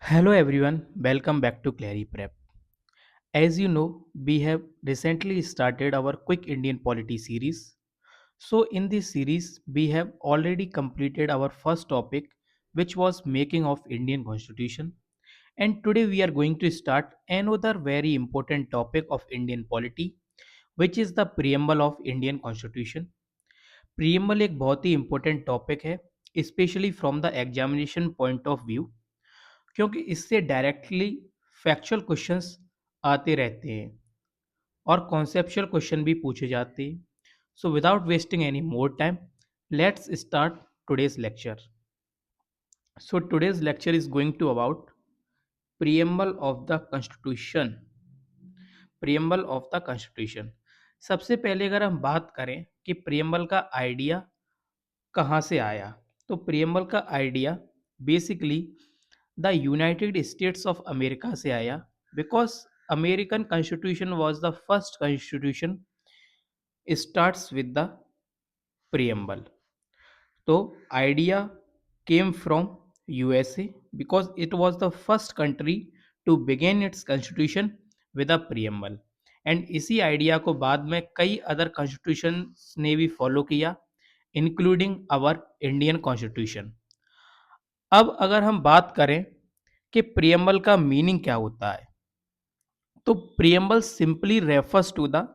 Hello everyone, welcome back to Clary Prep. As you know, we have recently started our quick Indian polity series. So in this series, we have already completed our first topic which was making of Indian Constitution, and today we are going to start another very important topic of Indian polity which is the preamble of Indian Constitution. Preamble एक बहुत ही important topic है, especially from the examination point of view, क्योंकि इससे directly factual questions आते रहते हैं और conceptual question भी पूछे जाते हैं. So without wasting any more time, let's start today's lecture. So today's lecture is going to about preamble of the constitution. preamble of the constitution. सबसे पहले अगर हम बात करें कि preamble का आइडिया कहाँ से आया, तो preamble का idea basically the United States of America से आया, because American constitution was the first constitution starts with the preamble. तो idea came from USA because it was the first country to begin its constitution with a preamble. And इसी idea को बाद में कई other constitution ने भी follow किया, including our Indian constitution. अब अगर हम बात करें कि प्रियम्बल का मीनिंग क्या होता है, तो preamble simply refers to the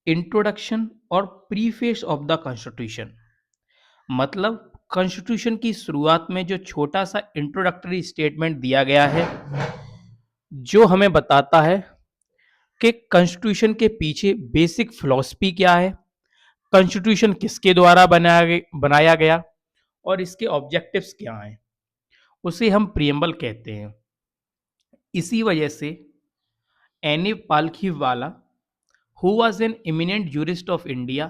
introduction और प्रीफेस ऑफ द कॉन्स्टिट्यूशन. मतलब कॉन्स्टिट्यूशन की शुरुआत में जो छोटा सा इंट्रोडक्टरी स्टेटमेंट दिया गया है, जो हमें बताता है कि कॉन्स्टिट्यूशन के पीछे बेसिक फिलॉसफी क्या है, कॉन्स्टिट्यूशन किसके द्वारा बनाया गया और इसके ऑब्जेक्टिव्स क्या हैं, उसे हम प्रियम्बल कहते हैं. इसी वजह से any Palkhivala, who was an eminent jurist of India,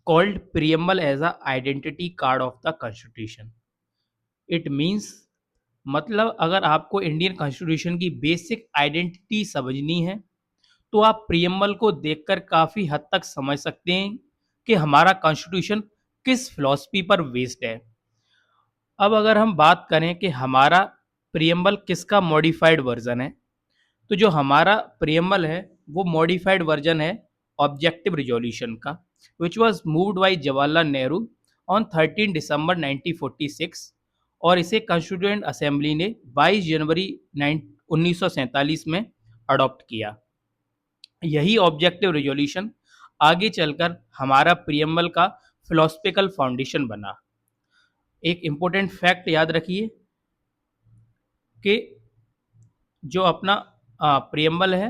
called preamble as a identity card of the constitution. It means, मतलब अगर आपको इंडियन कॉन्स्टिट्यूशन की बेसिक आइडेंटिटी समझनी है तो आप प्रियम्बल को देखकर काफ़ी हद तक समझ सकते हैं कि हमारा कॉन्स्टिट्यूशन किस फिलॉसफी पर बेस्ड है. अब अगर हम बात करें कि हमारा प्रियम्बल किसका मॉडिफाइड वर्जन है, तो जो हमारा प्रियम्बल है वो मॉडिफाइड वर्जन है ऑब्जेक्टिव रिजोल्यूशन का, which was moved by Jawaharlal Nehru on 13 दिसंबर 1946, और इसे कॉन्स्टिट्यूएंट असेंबली ने 22 जनवरी 1947 में अडॉप्ट किया. यही ऑब्जेक्टिव रिजोल्यूशन आगे चलकर हमारा प्रियम्बल का फिलोसफिकल फाउंडेशन बना. एक इम्पोर्टेंट फैक्ट याद रखिए कि जो अपना प्रियम्बल है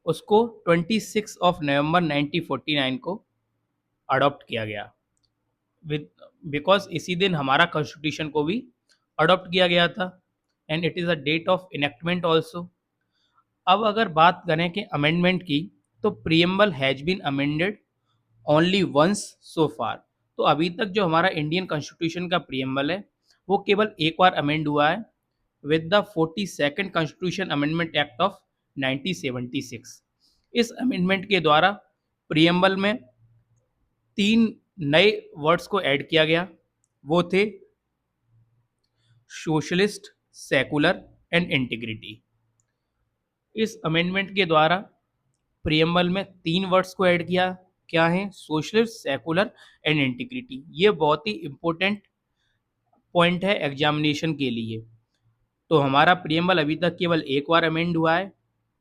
उसको 26 ऑफ नवंबर 1949 को अडॉप्ट किया गया, विद बिकॉज इसी दिन हमारा कॉन्स्टिट्यूशन को भी अडॉप्ट किया गया था, and it is a date of enactment also. अब अगर बात करें कि अमेंडमेंट की, तो preamble has been amended only once so far. तो अभी तक जो हमारा इंडियन कॉन्स्टिट्यूशन का प्रियम्बल है वो केवल एक बार अमेंड हुआ है, with the 42nd constitution amendment act of 1976. इस अमेंडमेंट के द्वारा प्रियम्बल में 3 नए वर्ड्स को ऐड किया गया. वो थे सोशलिस्ट, सेकुलर एंड इंटीग्रिटी. इस अमेंडमेंट के द्वारा प्रियम्बल में 3 वर्ड्स को ऐड किया. क्या है? Socialist, secular and integrity. ये बहुत ही इंपॉर्टेंट पॉइंट है एग्जामिनेशन के लिए. तो हमारा प्रियम्बल अभी तक केवल एक बार अमेंड हुआ है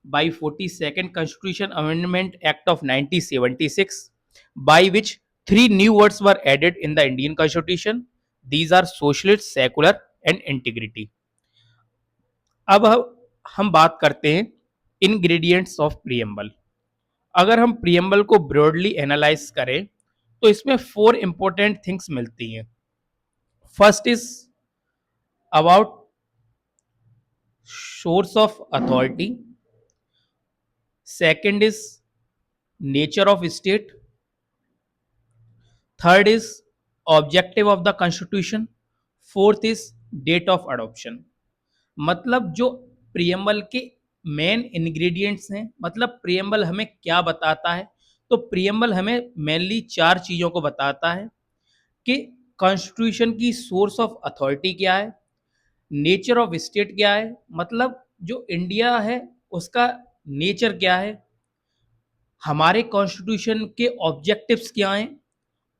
by 42nd constitution amendment act of 1976, by which 3 new words were added in the Indian Constitution. These are socialist, secular and integrity. अब हम बात करते हैं इंग्रेडिएंट्स ऑफ प्रियम्बल. अगर हम प्रियम्बल को ब्रॉडली एनालाइज करें तो इसमें 4 इंपॉर्टेंट थिंग्स मिलती हैं. First is about source of authority, second is nature of state, third is objective of the constitution, fourth is date of adoption. मतलब जो प्रियम्बल के मेन इंग्रेडिएंट्स हैं, मतलब प्रियम्बल हमें क्या बताता है, तो प्रियम्बल हमें मेनली 4 चीज़ों को बताता है कि कॉन्स्टिट्यूशन की सोर्स ऑफ अथॉरिटी क्या है, नेचर ऑफ स्टेट क्या है, मतलब जो इंडिया है उसका नेचर क्या है, हमारे कॉन्स्टिट्यूशन के ऑब्जेक्टिव्स क्या हैं,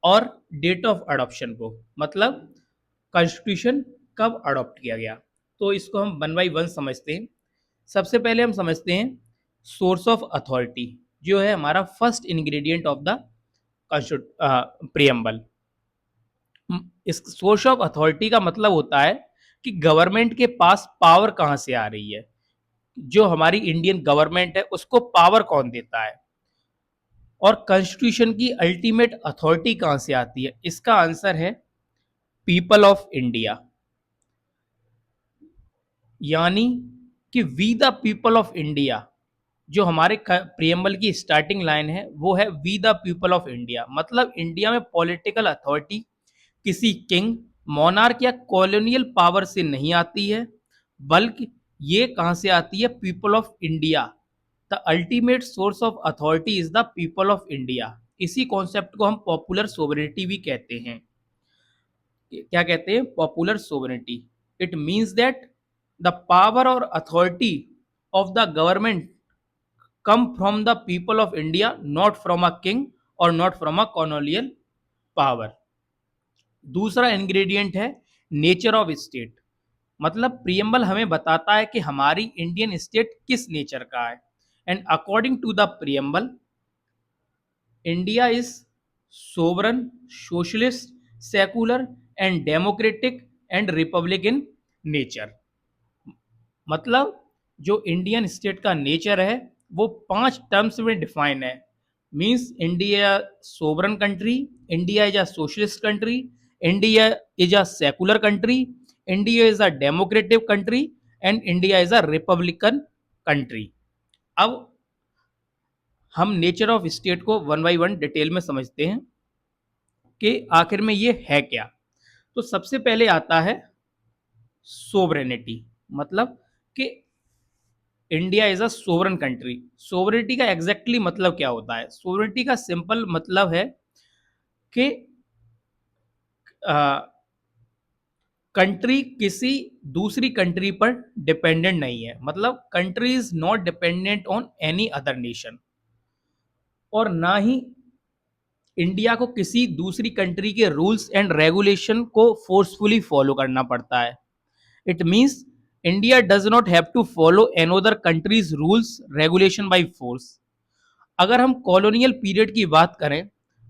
और डेट ऑफ अडॉप्शन को, मतलब कॉन्स्टिट्यूशन कब अडॉप्ट किया गया। तो इसको हम वन बाई वन समझते हैं। सबसे पहले हम समझते हैं सोर्स ऑफ अथॉरिटी, जो है हमारा first ingredient of the preamble. इस सोर्स ऑफ अथॉरिटी का मतलब होता है कि गवर्नमेंट के पास पावर कहाँ से आ रही है, जो हमारी इंडियन गवर्नमेंट है उसको पावर कौन देता है, और कॉन्स्टिट्यूशन की अल्टीमेट अथॉरिटी कहाँ से आती है। इसका आंसर है पीपल ऑफ इंडिया, यानी कि we the people of India. जो हमारे प्रियम्बल की स्टार्टिंग लाइन है वो है we the people of India, मतलब इंडिया में पॉलिटिकल अथॉरिटी किसी किंग, मोनार्क या कॉलोनियल पावर से नहीं आती है, बल्कि ये कहां से आती है, people of India. The ultimate source of authority is the people of India. इसी कॉन्सेप्ट को हम पॉपुलर सोवरेनिटी भी कहते हैं। क्या कहते हैं, popular sovereignty. It means that the power और authority of the government come from the people of India, not from a king or not from a colonial power। दूसरा इंग्रेडिएंट है नेचर ऑफ स्टेट, मतलब preamble हमें बताता है कि हमारी Indian state किस नेचर का है। And according to the preamble, India is sovereign, socialist, secular and democratic and republic in nature. मतलब जो इंडियन स्टेट का नेचर है वो 5 टर्म्स में डिफाइन है। Means India sovereign country, India is a socialist country, India is a secular country, India is a democratic country and India is a Republican country. अब हम nature of state को one by one detail में समझते हैं कि आखिर में ये है क्या। तो सबसे पहले आता है सोवरेनिटी, मतलब कि India is a sovereign country. Sovereignty का एग्जैक्टली मतलब क्या होता है, सोवरेनिटी का सिंपल मतलब है कि कंट्री किसी दूसरी कंट्री पर डिपेंडेंट नहीं है, मतलब country is not dependent on any other nation, और ना ही इंडिया को किसी दूसरी कंट्री के रूल्स एंड रेगुलेशन को फोर्सफुली फॉलो करना पड़ता है। It means India does not have to follow another countries rules regulation by force. अगर हम कॉलोनियल पीरियड की बात करें,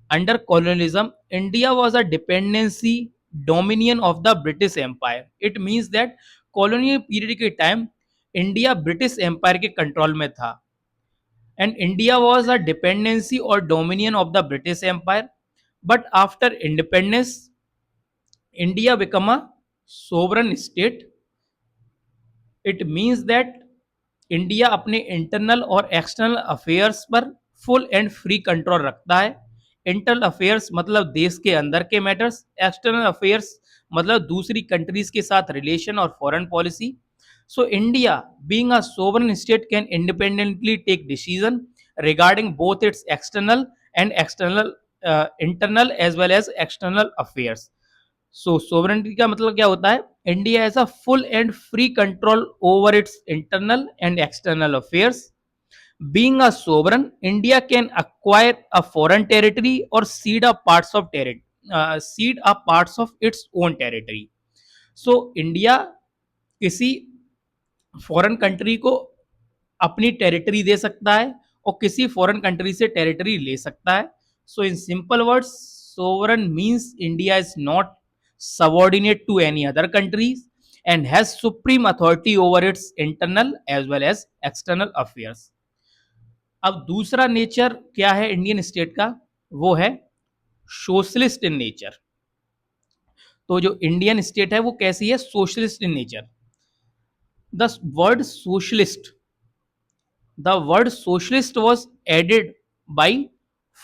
under colonialism India was a dependency dominion of the British empire. It means that colonial period के time India British empire के control में था, and India was a dependency और dominion of the British empire. But after independence India become a sovereign state. It means that India अपने internal और external affairs पर full and free control रखता है। Internal affairs मतलब देश के अंदर के मैटर्स, एक्सटर्नल अफेयर्स मतलब दूसरी कंट्रीज के साथ रिलेशन और foreign policy. So India being a sovereign state can independently take decision regarding both its external and external internal as well as external affairs. So sovereignty का मतलब क्या होता है, India has a full and free control over its internal and external affairs. Being a sovereign, India can acquire a foreign territory or cede a parts of cede a parts of its own territory। So India किसी foreign country को अपनी territory दे सकता है और किसी foreign country से territory ले सकता है। So in simple words, sovereign means India is not subordinate to any other countries and has supreme authority over its internal as well as external affairs. अब दूसरा नेचर क्या है इंडियन स्टेट का, वो है सोशलिस्ट इन नेचर। तो जो Indian state है वो कैसी है, socialist in nature. The word socialist The word socialist was added by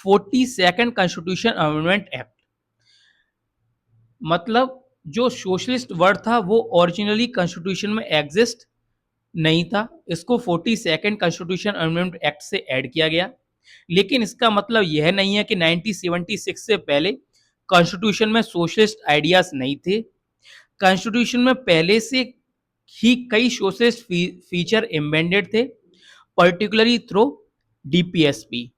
42nd Constitution Amendment Act। मतलब जो सोशलिस्ट वर्ड था वो ओरिजिनली कॉन्स्टिट्यूशन में एग्जिस्ट नहीं था, इसको 42nd कॉन्स्टिट्यूशन अमेंडमेंट एक्ट से ऐड किया गया। लेकिन इसका मतलब यह नहीं है कि 1976 से पहले कॉन्स्टिट्यूशन में सोशलिस्ट आइडियाज नहीं थे। कॉन्स्टिट्यूशन में पहले से ही कई सोशलिस्ट फीचर एम्बेडेड थे, पर्टिकुलरली थ्रू डीपीएसपी.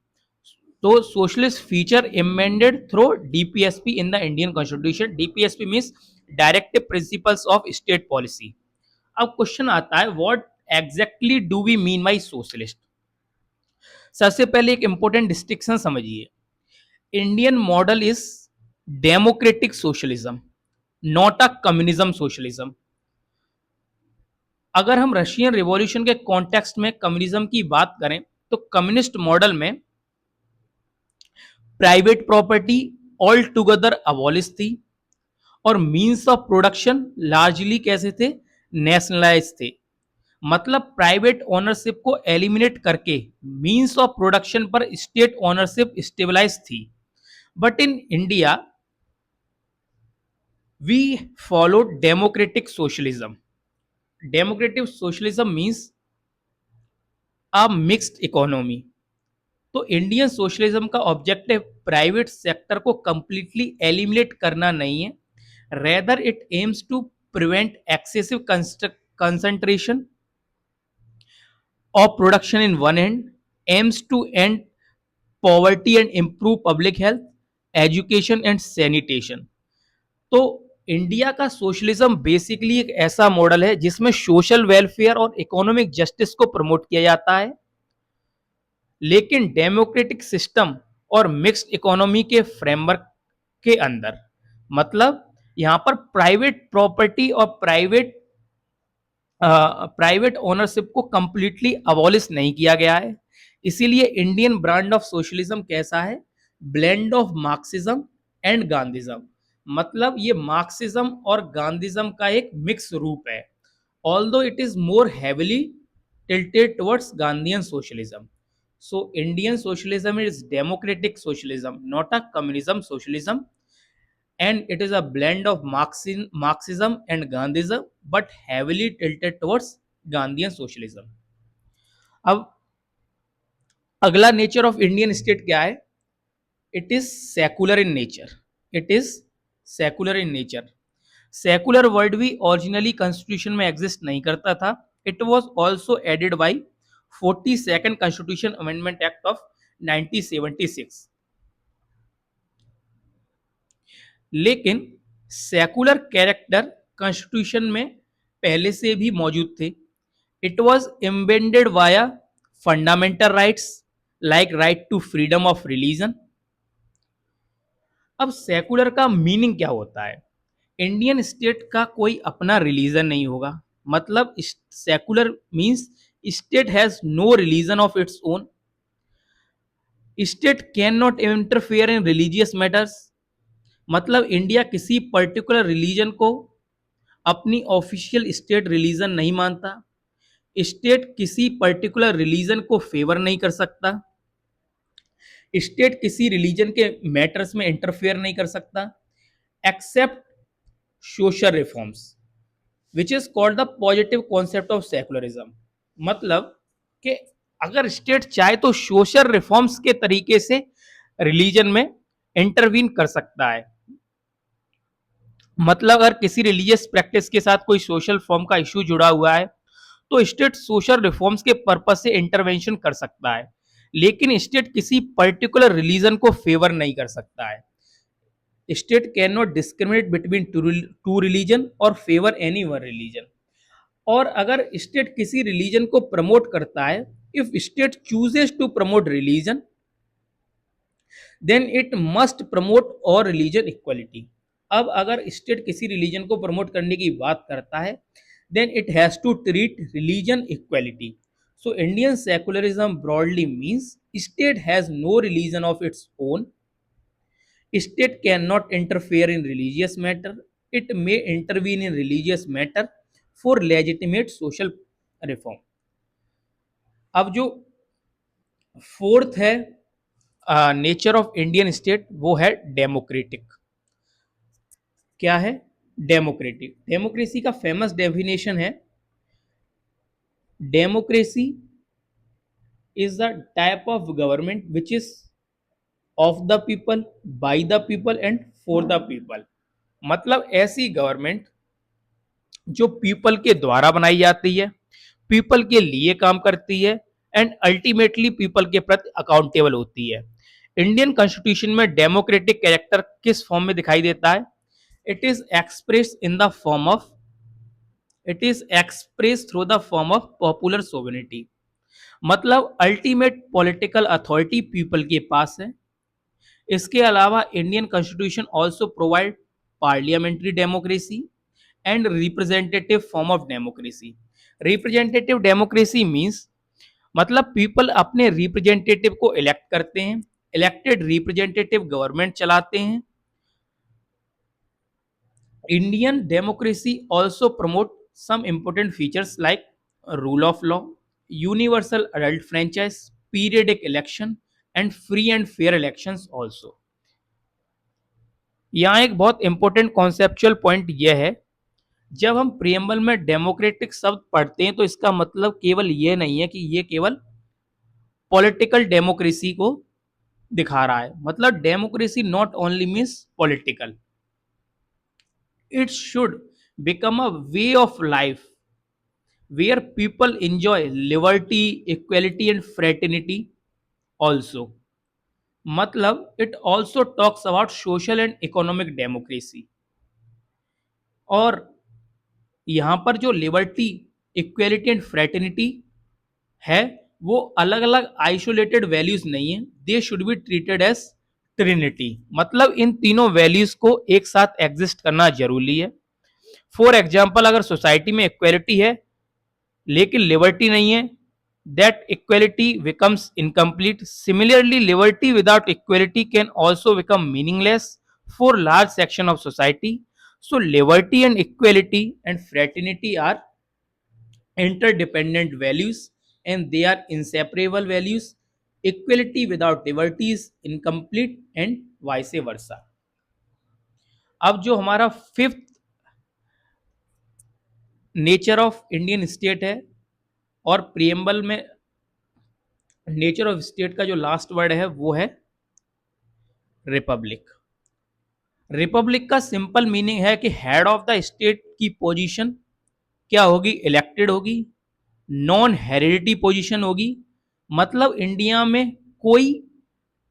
तो socialist feature amended through DPSP in the Indian constitution. DPSP means directive principles of state policy. अब क्वेश्चन आता है, what exactly do we mean by socialist. सबसे पहले एक इंपॉर्टेंट डिस्टिंक्शन समझिए. Indian model is democratic socialism, not a communism socialism. अगर हम Russian revolution के कॉन्टेक्स्ट में कम्युनिज्म की बात करें तो कम्युनिस्ट मॉडल में private property all together abolish थी और मीन्स ऑफ प्रोडक्शन लार्जली कैसे थे, नेशनलाइज थे. मतलब प्राइवेट ओनरशिप को एलिमिनेट करके मीन्स ऑफ प्रोडक्शन पर स्टेट ओनरशिप स्टेबलाइज थी. But in India we follow democratic socialism. Democratic socialism means a mixed economy. तो इंडियन सोशलिज्म का ऑब्जेक्टिव प्राइवेट सेक्टर को कंप्लीटली एलिमिनेट करना नहीं है, rather it aims to prevent excessive concentration of production in one end, aims to end poverty and improve public health, education and sanitation. तो India का socialism basically एक ऐसा model है जिसमें सोशल वेलफेयर और इकोनॉमिक जस्टिस को promote किया जाता है, लेकिन डेमोक्रेटिक सिस्टम और मिक्स्ड इकोनॉमी के फ्रेमवर्क के अंदर. मतलब यहां पर प्राइवेट प्रॉपर्टी और प्राइवेट ओनरशिप को कंप्लीटली अबॉलिश नहीं किया गया है. इसीलिए इंडियन ब्रांड ऑफ सोशलिज्म कैसा है, ब्लेंड ऑफ मार्क्सिज्म एंड गांधीज्म. मतलब ये मार्क्सिज्म और गांधीज्म का एक मिक्स रूप है, although it is more heavily tilted towards Gandhian socialism. So Indian socialism is democratic socialism, not a communism socialism, and it is a blend of Marxism and Gandhism, but heavily tilted towards Gandhian socialism. अब अगला nature of Indian state क्या है, it is secular in nature. It is secular in nature. Secular word भी originally constitution में exist नहीं करता था. It was also added by 42nd constitution amendment act of 1976. लेकिन सेकुलर कैरेक्टर कॉन्स्टिट्यूशन में पहले से भी मौजूद थे. It was embedded via fundamental rights like right to freedom of religion. अब सेकुलर का मीनिंग क्या होता है, इंडियन स्टेट का कोई अपना रिलीजन नहीं होगा. मतलब secular means state has no religion of its own. State can not interfere in religious matters. मतलब इंडिया किसी पर्टिकुलर रिलीजन को अपनी ऑफिशियल स्टेट रिलीजन नहीं मानता. स्टेट किसी पर्टिकुलर रिलीजन को फेवर नहीं कर सकता. स्टेट किसी रिलीजन के मैटर्स में इंटरफेयर नहीं कर सकता except social reforms, which is called the positive concept of secularism. मतलब कि अगर स्टेट चाहे तो सोशल रिफॉर्म्स के तरीके से रिलीजन में इंटरवीन कर सकता है. मतलब अगर किसी रिलीजियस प्रैक्टिस के साथ कोई सोशल फॉर्म का इश्यू जुड़ा हुआ है तो स्टेट सोशल रिफॉर्म्स के पर्पस से इंटरवेंशन कर सकता है, लेकिन स्टेट किसी पर्टिकुलर रिलीजन को फेवर नहीं कर सकता है. State can not discriminate between two religion और फेवर एनी वन रिलीजन. और अगर स्टेट किसी रिलीजन को प्रमोट करता है, if state chooses to promote religion then it must promote all religion equality. अब अगर स्टेट किसी रिलीजन को प्रमोट करने की बात करता है then it has to treat religion equality. So Indian secularism broadly means state has no religion of its own. State cannot interfere in religious matter. It may intervene in religious matter for legitimate social reform. अब जो fourth है nature of Indian state वो है democratic. क्या है, democratic. Democracy का famous definition है, democracy is the type of government which is of the people, by the people and for the people. मतलब ऐसी गवर्नमेंट जो पीपल के द्वारा बनाई जाती है, पीपल के लिए काम करती है एंड अल्टीमेटली पीपल के प्रति अकाउंटेबल होती है। इंडियन कॉन्स्टिट्यूशन में डेमोक्रेटिक कैरेक्टर किस फॉर्म में दिखाई देता है? It is express in the form of it is express through the form of popular sovereignty. मतलब अल्टीमेट पॉलिटिकल अथॉरिटी पीपल के पास है। इसके अलावा Indian constitution also provide parliamentary democracy and representative form of democracy. Representative democracy means मतलब people अपने representative को elect करते हैं, इलेक्टेड रिप्रेजेंटेटिव गवर्नमेंट चलाते हैं। Indian democracy also promote some important features like rule of law, universal adult franchise, periodic election and free and fair elections also. यहाँ एक बहुत इंपॉर्टेंट कॉन्सेप्चुअल पॉइंट यह है, जब हम प्रियम्बल में डेमोक्रेटिक शब्द पढ़ते हैं तो इसका मतलब केवल यह नहीं है कि ये केवल पॉलिटिकल डेमोक्रेसी को दिखा रहा है। मतलब democracy not only means political, it should become a way of life where people enjoy liberty, equality and fraternity also. मतलब it also talks about social and economic democracy। और यहाँ पर जो लिबर्टी, इक्वेलिटी एंड फ्रेटर्निटी है वो अलग अलग isolated values नहीं है, they should be treated as trinity. मतलब इन तीनों वैल्यूज को एक साथ एग्जिस्ट करना जरूरी है। फॉर एग्जाम्पल अगर सोसाइटी में इक्वेलिटी है लेकिन लिबर्टी नहीं है, that equality becomes incomplete. Similarly liberty without equality can also become meaningless for large section of society. So liberty and equality and fraternity are interdependent values and they are inseparable values. Equality without liberty is incomplete and vice versa। अब जो हमारा fifth nature of Indian state है, और preamble में nature of state का जो last word है वो है रिपब्लिक। रिपब्लिक का सिंपल मीनिंग है कि हेड ऑफ द स्टेट की पोजीशन क्या होगी? इलेक्टेड होगी, नॉन हेरिडिटी पोजीशन होगी। मतलब इंडिया में कोई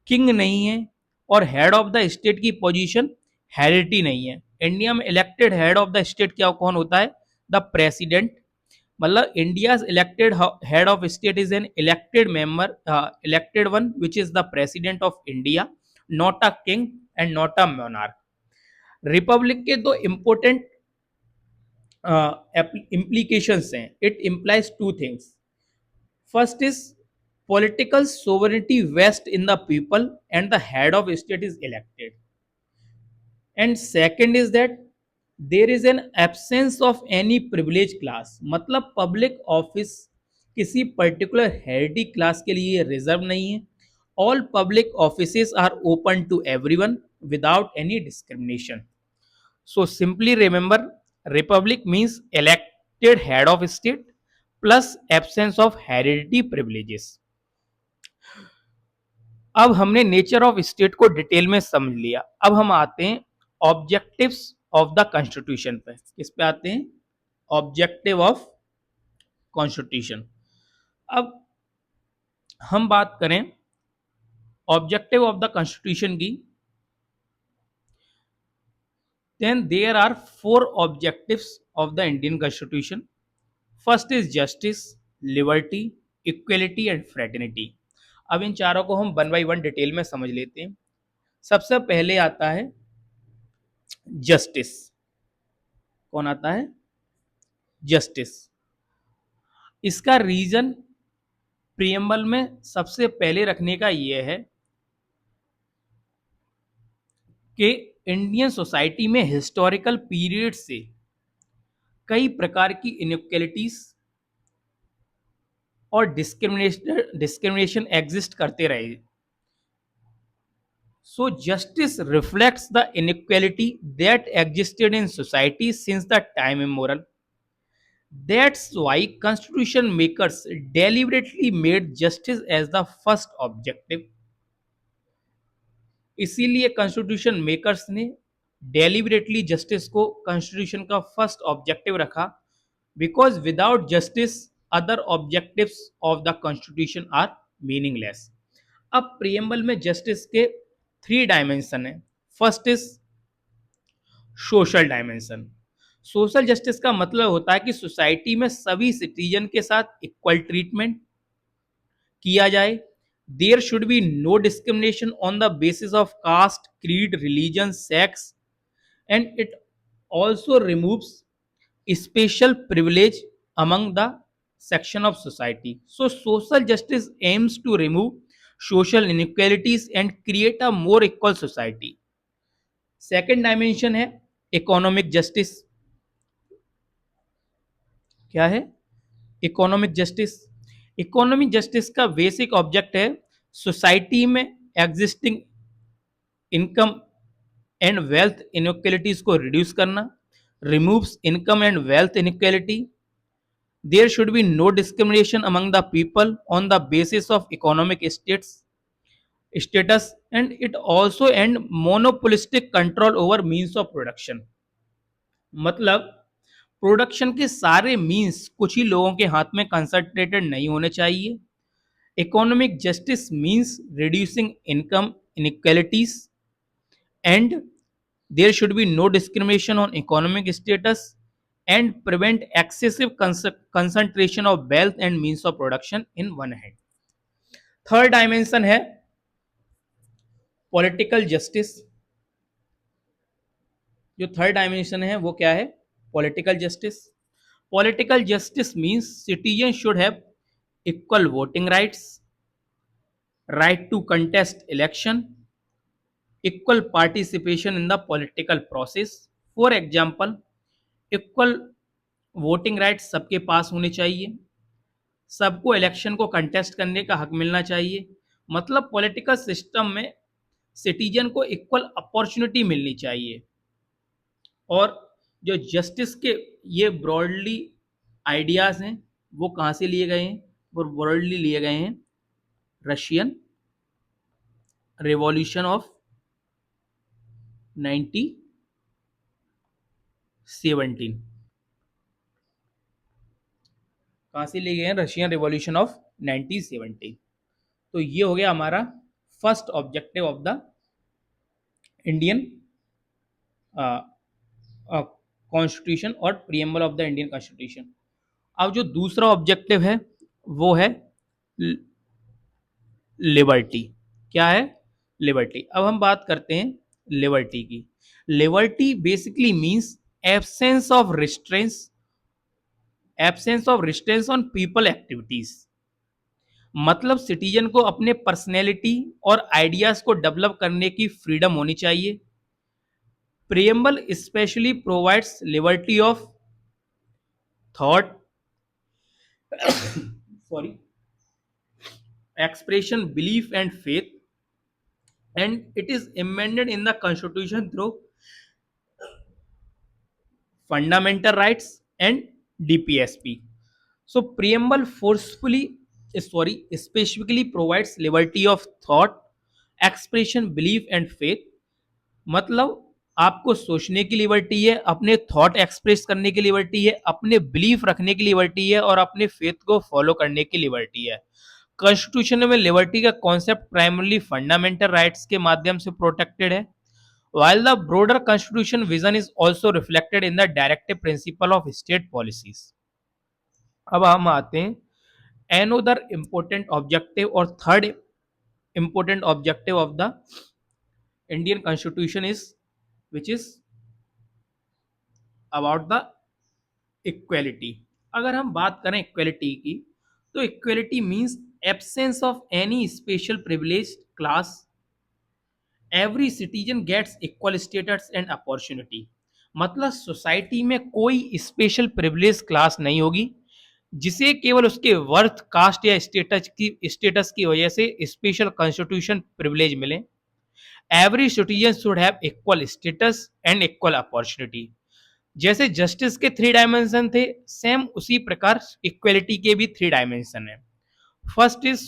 किंग नहीं है और हेड ऑफ द स्टेट की पोजीशन हेरिडिटी नहीं है। इंडिया में elected head of the state क्या कौन होता है? The president. मतलब India elected head of state is an elected member, elected one which is the president of India, not a king and not a monarch. Republic के दो important implications हैं। It implies two things. First is political sovereignty vests in the people and the head of state is elected. And second is that there is an absence of any privileged class। मतलब public office किसी particular hereditary class के लिए reserve नहीं है। All public offices are open to everyone without any discrimination. So simply remember, republic means elected head of state plus absence of hereditary privileges। अब हमने nature of state को detail में समझ लिया। अब हम आते हैं ऑब्जेक्टिव्स ऑफ द कॉन्स्टिट्यूशन पे। किस पे आते हैं? Objective of constitution. अब हम बात करें ऑब्जेक्टिव ऑफ द कॉन्स्टिट्यूशन की, then there are four objectives of the Indian Constitution। First is justice, liberty, equality and fraternity. अब इन चारों को हम वन बाई वन डिटेल में समझ लेते हैं। सबसे पहले आता है जस्टिस। कौन आता है? जस्टिस। इसका रीजन प्रियम्बल में सबसे पहले रखने का यह है कि इंडियन सोसाइटी में हिस्टोरिकल पीरियड से कई प्रकार की इनइक्वलिटीज और डिस्क्रिमिनेशन एग्जिस्ट करते रहे। So justice reflects the inequality that existed in society since the time immemorial। That's why constitution makers deliberately made justice as the first objective। इसीलिए constitution makers ने deliberately justice को constitution का first objective रखा, because without justice other objectives of the constitution are meaningless. अब preamble में justice के three dimension है। First is social dimension. Social justice का मतलब होता है कि सोसाइटी में सभी सिटीजन के साथ इक्वल ट्रीटमेंट किया जाए। There should be no discrimination on the basis of caste, creed, religion, sex, and it also removes special privilege among the section of society. So social justice aims to remove social inequalities and create a more equal society. Second dimension है economic justice. क्या है? Economic justice. Economic justice का basic object है society में existing income and wealth inequalities को reduce करना, removes income and wealth inequality. There should be no discrimination among the people on the basis of economic status, and it also end monopolistic control over means of production। मतलब production के सारे means कुछ ही लोगों के हाथ में concentrated नहीं होने चाहिए। Economic justice means reducing income inequalities, and there should be no discrimination on economic status and prevent excessive concentration of wealth and means of production in one hand। Third dimension है political justice. जो third dimension है वो क्या है? Political justice. Political justice means citizen should have equal voting rights, right to contest election, equal participation in the political process। For example equal voting rights सबके पास होने चाहिए, सबको इलेक्शन को कंटेस्ट करने का हक मिलना चाहिए। मतलब पॉलिटिकल सिस्टम में सिटीजन को इक्वल अपॉर्चुनिटी मिलनी चाहिए। और जो जस्टिस के ये ब्रॉडली आइडियाज हैं वो कहाँ से लिए गए हैं? वो ब्रॉडली लिए गए हैं रशियन रिवॉल्यूशन ऑफ 1917। कहाँ से लिए गए हैं? Russian revolution of 1917। तो ये हो गया हमारा first objective of the Indian constitution और preamble of the Indian constitution. अब जो दूसरा ऑब्जेक्टिव है वो है लिबर्टी। क्या है? लिबर्टी। अब हम बात करते हैं लिबर्टी की। Liberty basically means absence of restraints on people activities. मतलब सिटीजन को अपने पर्सनैलिटी और आइडियाज को डेवलप करने की फ्रीडम होनी चाहिए। Preamble specially provides liberty of thought, sorry, expression, belief and faith, and it is amended in the constitution through fundamental rights and DPSP। So preamble specifically provides liberty of thought, expression, belief and faith। मतलब आपको सोचने की liberty है, अपने thought express करने की liberty है, अपने बिलीफ रखने की लिबर्टी है और अपने फेथ को फॉलो करने की लिबर्टी है। कॉन्स्टिट्यूशन में लिबर्टी का कॉन्सेप्ट प्राइमरली फंडामेंटल राइट्स के माध्यम से प्रोटेक्टेड है, while the broader constitution vision is also reflected in the directive principle of state policies। अब हम आते हैं another important objective और third important objective of the Indian constitution is which is about the equality। अगर हम बात करें equality की तो equality means absence of any special privilege class, every citizen gets equal status and opportunity. मतलब society में कोई स्पेशल प्रिविलेज क्लास नहीं होगी जिसे केवल उसके वर्थ, कास्ट या स्टेटस की वजह से स्पेशल कॉन्स्टिट्यूशन प्रिविलेज मिले। Every citizen should have equal status and equal opportunity. जैसे जस्टिस के थ्री डायमेंशन थे, सेम उसी प्रकार इक्वलिटी के भी थ्री डायमेंशन है। फर्स्ट इज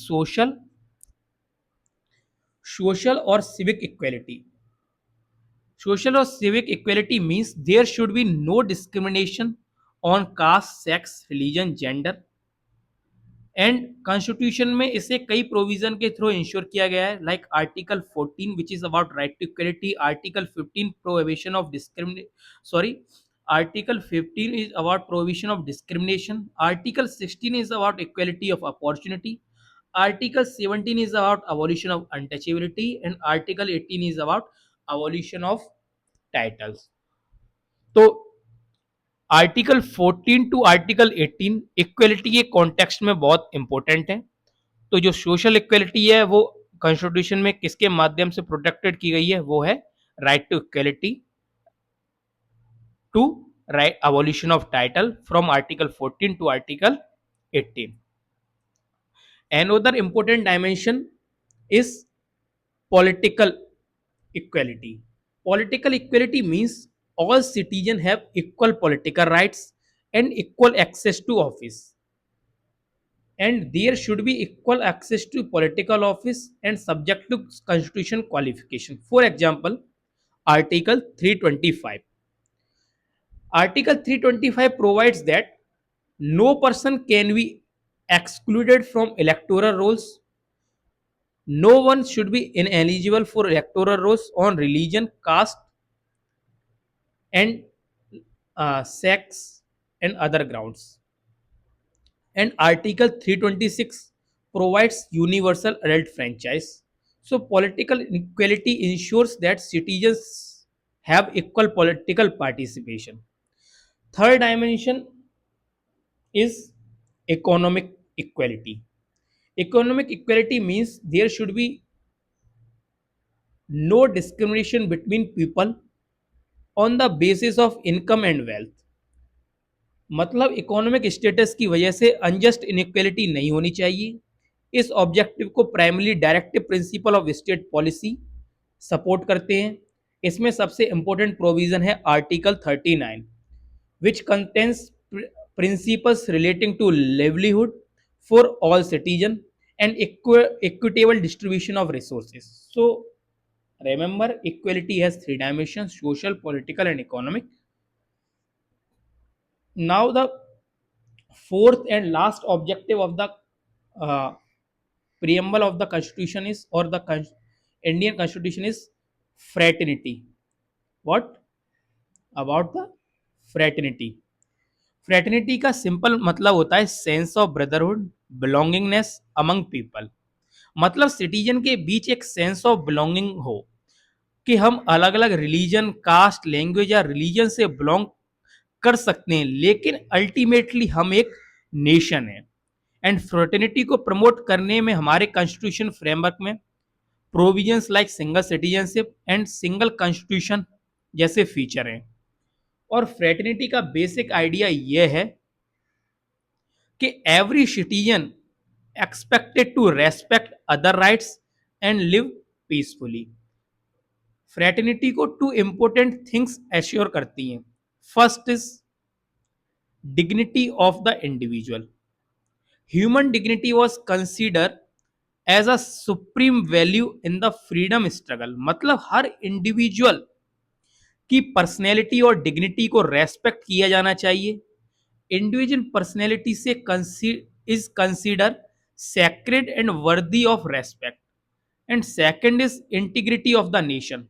सोशल और civic equality. Social or civic equality means there should be no discrimination on caste, sex, religion, gender. And constitution में इसे कई प्रोविजन के थ्रू इंश्योर किया गया है, like article 14 which is about right to equality, article 15 prohibition of discrimination, sorry, article 15 is about prohibition of discrimination, article 16 is about equality of opportunity, article 17 is about abolition of untouchability, and article 18 is about abolition of titles. तो article 14 to article 18 equality के context में बहुत important है। तो जो social equality है वो constitution में किसके माध्यम से प्रोटेक्टेड की गई है, वो है right to equality to right abolition of title from article 14 to article 18. Another important dimension is political equality. Political equality means all citizens have equal political rights and equal access to office, and there should be equal access to political office and subject to constitution qualification. For example, article 325. Article 325 provides that no person can be excluded from electoral rolls. No one should be ineligible for electoral rolls on religion, caste, and sex and other grounds. And article 326 provides universal adult franchise. So political equality ensures that citizens have equal political participation. Third dimension is economic equality. Economic equality means there should be no discrimination between people on the basis of income and wealth. मतलब economic status की वजह से unjust inequality नहीं होनी चाहिए। इस objective को primary directive principle of state policy support करते हैं। इसमें सबसे इंपॉर्टेंट प्रोविजन है article 39 which contains principles relating to livelihood for all citizen and equitable distribution of resources. So remember, equality has three dimensions: social, political, and economic. Now the fourth and last objective of the uh, preamble of the constitution is, or the Indian constitution is, fraternity. What about the fraternity? Fraternity का simple मतलब होता है sense of brotherhood, belongingness among people. मतलब citizen के बीच एक sense of belonging हो कि हम अलग अलग रिलीजन, कास्ट, लैंग्वेज या रिलीजन से बिलोंग कर सकते हैं, लेकिन अल्टीमेटली हम एक नेशन है। एंड फ्रेटर्निटी को प्रमोट करने में हमारे कॉन्स्टिट्यूशन फ्रेमवर्क में provisions like single citizenship and single constitution जैसे फीचर हैं। और फ्रेटर्निटी का बेसिक आइडिया यह है कि every citizen expected to respect other rights and live peacefully. Fraternity को टू इंपॉर्टेंट थिंग्स एश्योर करती हैं। First is dignity of the individual. Human dignity was consider as a supreme value in the freedom struggle. मतलब हर individual की personality और dignity को respect किया जाना चाहिए। इंडिविजुअल पर्सनैलिटी से is consider sacred and worthy of respect. And second is integrity of the nation.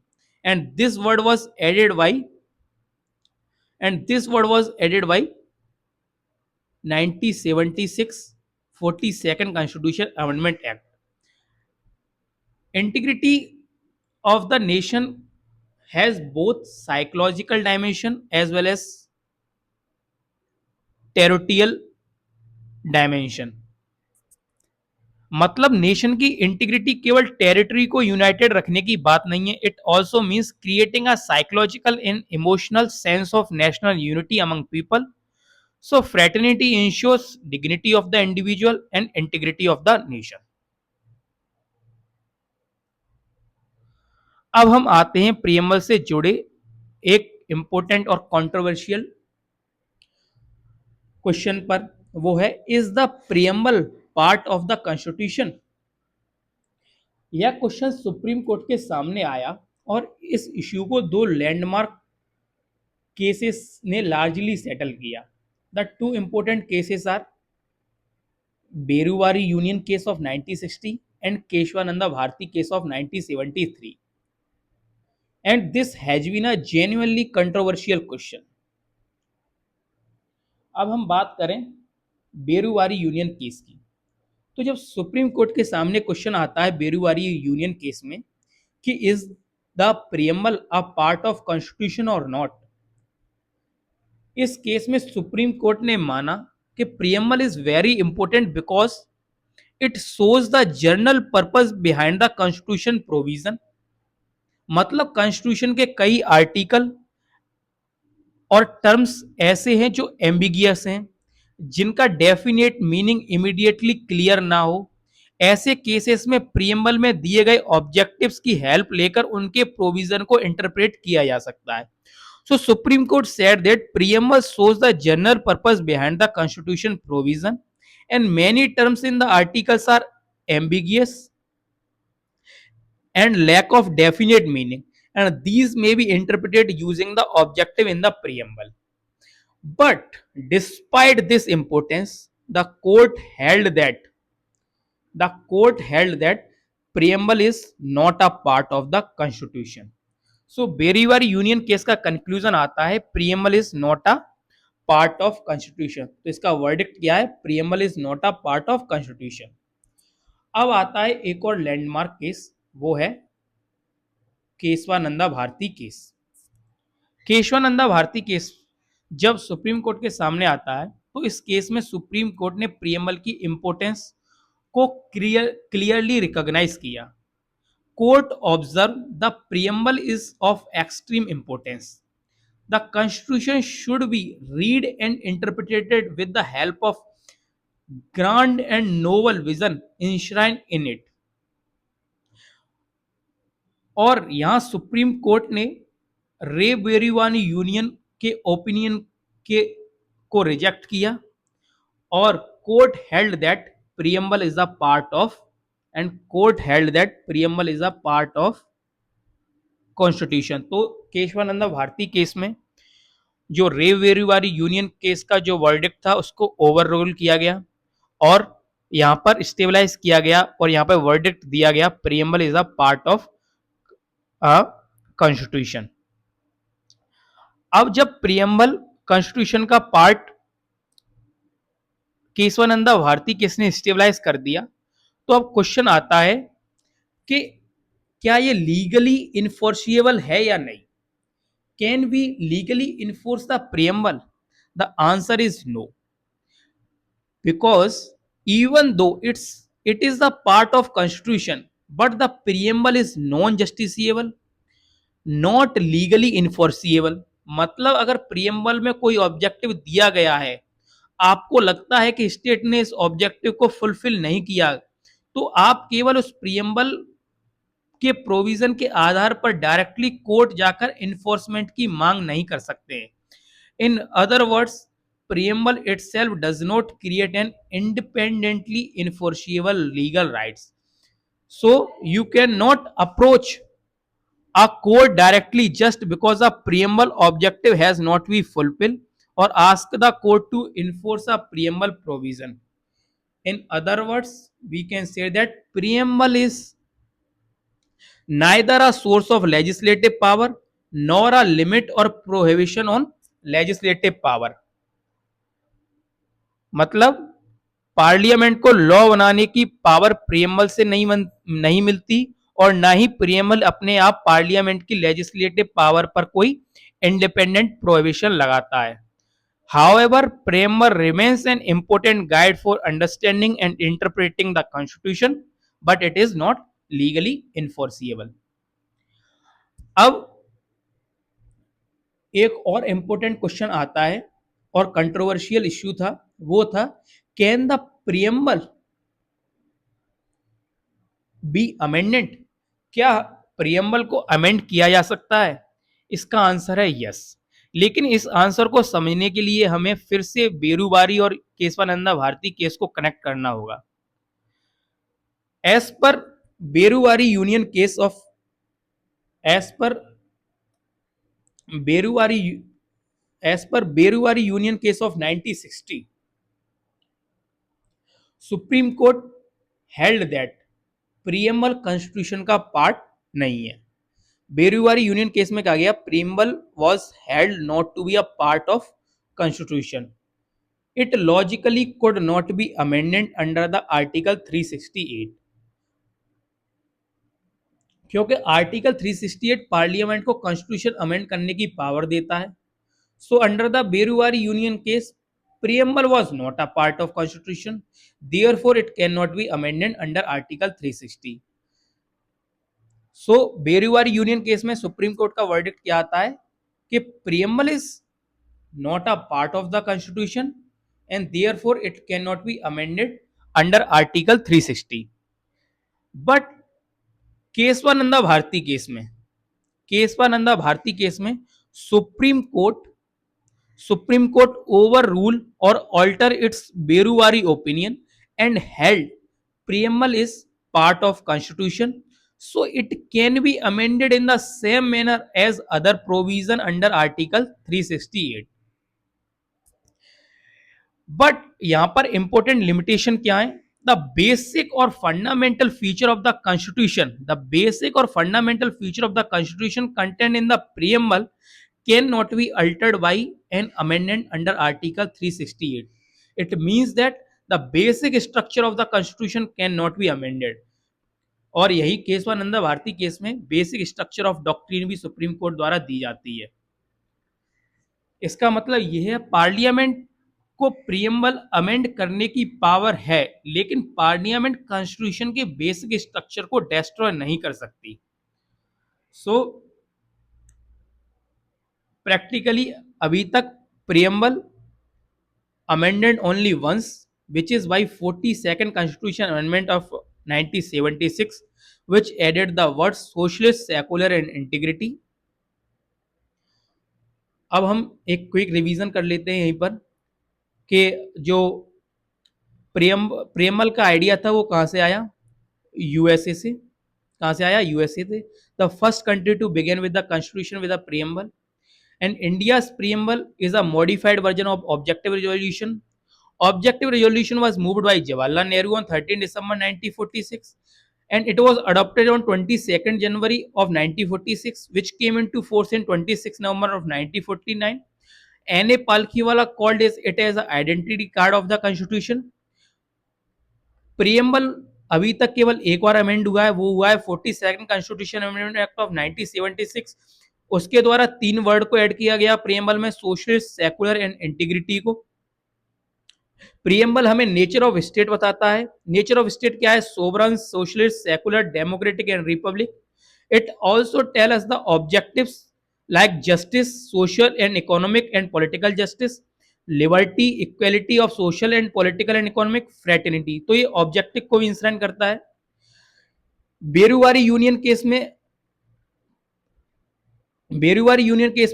And this word was added by 1976 42nd Constitution Amendment Act. Integrity of the nation has both psychological dimension as well as territorial dimension. मतलब nation की integrity केवल territory को united रखने की बात नहीं है, it also means creating a psychological and emotional sense of national unity among people. So fraternity ensures dignity of the individual and integrity of the nation. अब हम आते हैं प्रीएम्बल से जुड़े एक इंपॉर्टेंट और कंट्रोवर्शियल क्वेश्चन पर, वो है is the preamble part of the constitution. यह क्वेश्चन सुप्रीम कोर्ट के सामने आया और इस इश्यू को दो लैंडमार्क केसेस ने लार्जली सेटल किया. The two important cases are Berubari union case of 1960 and Keshwananda Bharati case of 1973. And this has been a genuinely controversial question. अब हम बात करें बेरुवारी यूनियन केस की. तो जब सुप्रीम कोर्ट के सामने क्वेश्चन आता है बेरुवारी यूनियन केस में कि is the preamble a part of constitution और नॉट, इस केस में सुप्रीम कोर्ट ने माना कि preamble is very important because it shows the general purpose behind the constitution provision. मतलब कॉन्स्टिट्यूशन के कई आर्टिकल और टर्म्स ऐसे हैं जो एम्बिगियस हैं, जिनका डेफिनेट मीनिंग इमीडिएटली क्लियर ना हो. ऐसे केसेस में प्रियम्बल में दिए गए ऑब्जेक्टिव्स की हेल्प लेकर उनके प्रोविजन को इंटरप्रेट किया जा सकता है. So supreme court said that preamble shows the general purpose behind the constitution provision and many terms in the articles are ambiguous and lack of definite meaning, and these may be interpreted using the objective in the preamble. But despite this importance, the court held that preamble is not a part of the constitution. So Berubari union case का conclusion आता है preamble is not a part of constitution. तो इसका verdict क्या है? Preamble is not a part of constitution. अब आता है एक और लैंडमार्क केस, वो है केशवानंदा भारती केस. केशवानंदा भारती केस जब सुप्रीम कोर्ट के सामने आता है तो इस केस में सुप्रीम कोर्ट ने प्रियम्बल की इंपोर्टेंस को क्लियरली रिकॉग्नाइज किया. Court observe the preamble is of extreme importance. The constitution should be read and interpreted with the help of grand and noble vision enshrined in it. और यहां supreme court ने रे बेरीवानी union के opinion के को reject किया और court held that preamble is a part of constitution. तो केशवानंदा भारती केस में जो रे बेरीवारी यूनियन केस का जो वर्डिक्ट था उसको ओवर रूल किया गया और यहां पर स्टेबलाइज किया गया और यहां पर वर्डिक्ट दिया गया preamble is a part of a constitution. अब जब प्रियम्बल कॉन्स्टिट्यूशन का पार्ट केशवानंदा भारती केस ने स्टेबलाइज कर दिया तो अब क्वेश्चन आता है कि क्या ये लीगली इन्फोर्सिएबल है या नहीं? Can we legally enforce the preamble? The answer is no, because even though it is the part of constitution but the preamble is non justiciable, not legally enforceable. मतलब अगर प्रियम्बल में कोई objective दिया गया है, आपको लगता है कि स्टेट ने इस ऑब्जेक्टिव को फुलफिल नहीं किया, तो आप केवल उस प्रियम्बल के प्रोविजन के आधार पर डायरेक्टली कोर्ट जाकर इन्फोर्समेंट की मांग नहीं कर सकते. In other words, preamble itself does not create an independently enforceable legal rights. So you cannot approach a court directly just because a preamble objective has not been fulfilled or ask the court to enforce a preamble provision. In other words, we can say that preamble is neither a source of legislative power nor a limit or prohibition on legislative power. मतलब parliament को law बनाने की power preamble से नहीं मिलती और ना ही preamble अपने आप पार्लियामेंट की लेजिस्लेटिव पावर पर कोई इंडिपेंडेंट प्रोहिबिशन लगाता है. However, preamble remains an important guide for understanding and interpreting the constitution, but it is not legally enforceable. अब एक और इंपॉर्टेंट क्वेश्चन आता है और कंट्रोवर्शियल इश्यू था, वो था can the preamble be amended? क्या प्रियम्बल को अमेंड किया जा सकता है? इसका आंसर है यस. लेकिन इस आंसर को समझने के लिए हमें फिर से बेरुवारी और केशवानंदा भारती केस को कनेक्ट करना होगा. As per Berubari union case of as per Beruwari as per Beruwari Union case of 1960, supreme court held that preamble constitution का पार्ट नहीं है. बेरुवारी यूनियन केस में कहा गया preamble was held not to be a part of constitution. It logically could not be amended under the article 368, क्योंकि article 368 parliament को constitution amend करने की पावर देता है. So under the Berubari union case preamble was not a part of constitution, therefore it cannot be amended under article 360. So Berubari union case में supreme court का verdict क्या आता है कि preamble is not a part of the constitution and therefore it can not be amended under article 360. But Kesavananda Bharati case में supreme court overrule और alter its Berubari opinion and held preamble is part of constitution, so it can be amended in the same manner as other provision under article 368. But यहां पर important limitation क्या है? The basic और fundamental feature of the constitution content in the preamble can not be altered by an amendment under article 368. It means that the basic structure of the constitution can not be amended. और यही Kesavananda Bharati case में basic structure of doctrine भी supreme court द्वारा दी जाती है. इसका मतलब यह है पार्लियामेंट को प्रीएम्बल अमेंड करने की पावर है, लेकिन पार्लियामेंट कॉन्स्टिट्यूशन के बेसिक स्ट्रक्चर को डिस्ट्रॉय नहीं कर सकती. सो प्रैक्टिकली अभी तक preamble amended only once, which is by 42nd Constitution Amendment of 1976, which added the words socialist, secular and integrity. अब हम एक क्विक रिवीजन कर लेते हैं यहीं पर कि जो प्रीएम्बल का आइडिया था वो कहाँ से आया? यूएसए से. कहाँ से आया? यूएसए से. The first country to begin with the constitution with the preamble, and India's preamble is a modified version of objective resolution. Objective resolution was moved by Jawaharlal Nehru on 13 December 1946 and it was adopted on 22nd January of 1946, which came into force in 26 November of 1949. N.A. Palkhiwala called it as an identity card of the constitution. Preamble अभी तक केवल एक बार amend हुआ है, वो हुआ है 42nd constitution amendment act of 1976. उसके द्वारा 3 वर्ड को ऐड किया गया प्रीएम्बल में, सोशलिस्ट, सेकुलर एंड इंटीग्रिटी को. प्रीएम्बल हमें नेचर ऑफ स्टेट बताता है. नेचर ऑफ स्टेट क्या है? Sovereign, socialist, secular, democratic and republic. It also tell us the objectives like justice, social and economic and political justice, liberty, equality of social and political and economic, fraternity. तो ये objective को भी ensure करता है. Berubari union case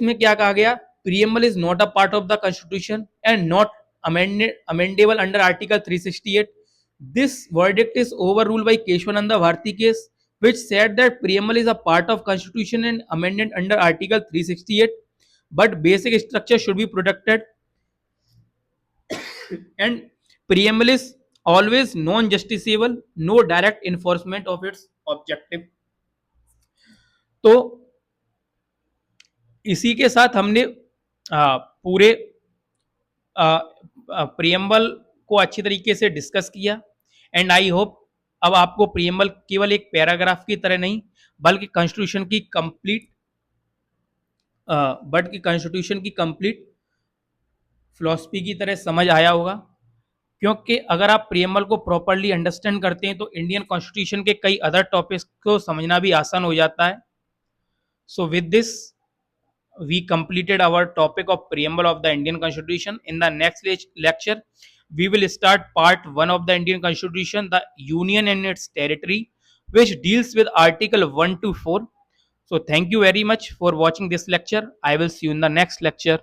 में क्या कहा गया? Preamble is not a part of the constitution and not amendable under article 368. This verdict is overruled by Kesavananda Bharati case, which said that preamble is a part of constitution and amended under article 368, but basic structure should be protected and preamble is always non-justiciable, no direct enforcement of its objective. तो इसी के साथ हमने पूरे preamble को अच्छी तरीके से डिस्कस किया एंड आई होप अब आपको प्रीएम्बल केवल एक पैराग्राफ की तरह नहीं बल्कि कॉन्स्टिट्यूशन की कंप्लीट फिलॉसफी की तरह समझ आया होगा, क्योंकि अगर आप प्रीएम्बल को प्रॉपरली अंडरस्टैंड करते हैं तो इंडियन कॉन्स्टिट्यूशन के कई अदर टॉपिक्स को समझना भी आसान हो जाता है. So with this we completed our topic of preamble of the Indian Constitution. In the next lecture, we will start part 1 of the Indian Constitution, the Union and its territory, which deals with Article 1 to 4. So thank you very much for watching this lecture. I will see you in the next lecture.